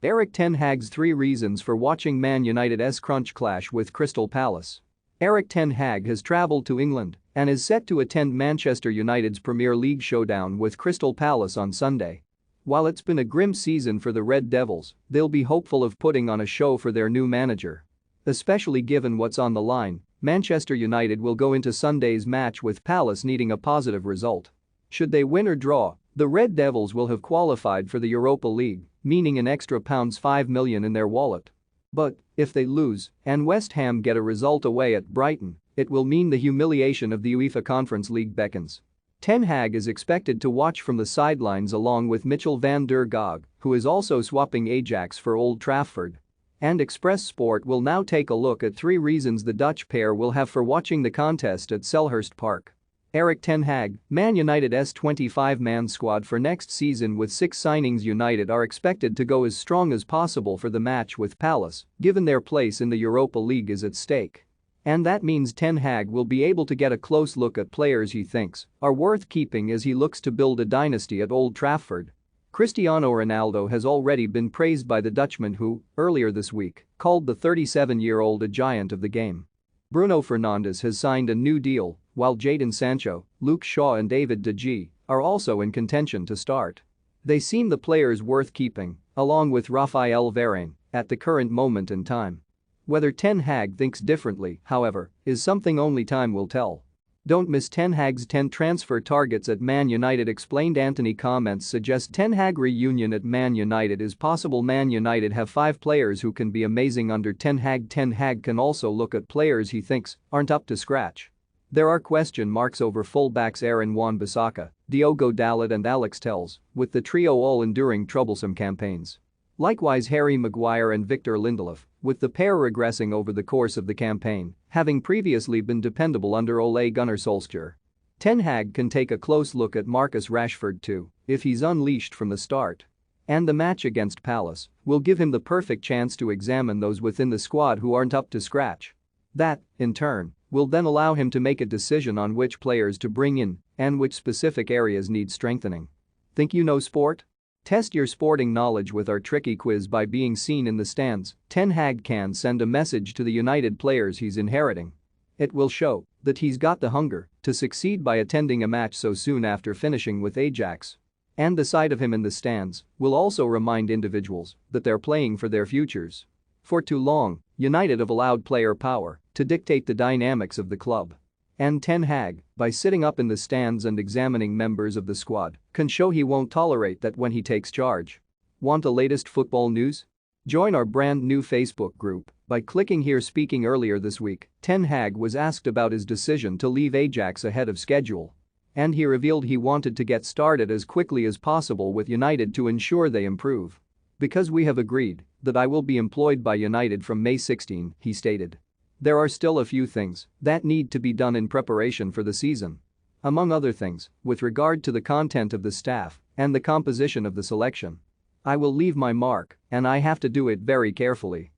Erik Ten Hag's 3 reasons for watching Man United's crunch clash with Crystal Palace. Erik Ten Hag has travelled to England and is set to attend Manchester United's Premier League showdown with Crystal Palace on Sunday. While it's been a grim season for the Red Devils, they'll be hopeful of putting on a show for their new manager. Especially given what's on the line, Manchester United will go into Sunday's match with Palace needing a positive result. Should they win or draw, the Red Devils will have qualified for the Europa League, meaning an extra £5 million in their wallet. But if they lose and West Ham get a result away at Brighton, it will mean the humiliation of the UEFA Conference League beckons. Ten Hag is expected to watch from the sidelines along with Mitchell van der Gaag, who is also swapping Ajax for Old Trafford. And Express Sport will now take a look at 3 reasons the Dutch pair will have for watching the contest at Selhurst Park. Erik Ten Hag, Man United's 25-man squad for next season with 6 signings. United are expected to go as strong as possible for the match with Palace, given their place in the Europa League is at stake. And that means Ten Hag will be able to get a close look at players he thinks are worth keeping as he looks to build a dynasty at Old Trafford. Cristiano Ronaldo has already been praised by the Dutchman who, earlier this week, called the 37-year-old a giant of the game. Bruno Fernandes has signed a new deal, while Jadon Sancho, Luke Shaw and David De Gea are also in contention to start. They seem the players worth keeping, along with Raphael Varane, at the current moment in time. Whether Ten Hag thinks differently, however, is something only time will tell. Don't miss Ten Hag's 10 transfer targets at Man United explained. Anthony comments suggest Ten Hag reunion at Man United is possible. Man United have 5 players who can be amazing under Ten Hag. Ten Hag can also look at players he thinks aren't up to scratch. There are question marks over fullbacks Aaron Wan-Bissaka, Diogo Dalot and Alex Telles, with the trio all enduring troublesome campaigns. Likewise Harry Maguire and Victor Lindelof, with the pair regressing over the course of the campaign, having previously been dependable under Ole Gunnar Solskjaer. Ten Hag can take a close look at Marcus Rashford too, if he's unleashed from the start. And the match against Palace will give him the perfect chance to examine those within the squad who aren't up to scratch. That, in turn, will then allow him to make a decision on which players to bring in and which specific areas need strengthening. Think you know sport? Test your sporting knowledge with our tricky quiz by being seen in the stands. Ten Hag can send a message to the United players he's inheriting. It will show that he's got the hunger to succeed by attending a match so soon after finishing with Ajax. And the sight of him in the stands will also remind individuals that they're playing for their futures. For too long, United have allowed player power to dictate the dynamics of the club. And Ten Hag, by sitting up in the stands and examining members of the squad, can show he won't tolerate that when he takes charge. Want the latest football news? Join our brand new Facebook group by clicking here. Speaking earlier this week, Ten Hag was asked about his decision to leave Ajax ahead of schedule. And he revealed he wanted to get started as quickly as possible with United to ensure they improve. Because we have agreed that I will be employed by United from May 16, he stated. There are still a few things that need to be done in preparation for the season. Among other things, with regard to the content of the staff and the composition of the selection. I will leave my mark and I have to do it very carefully.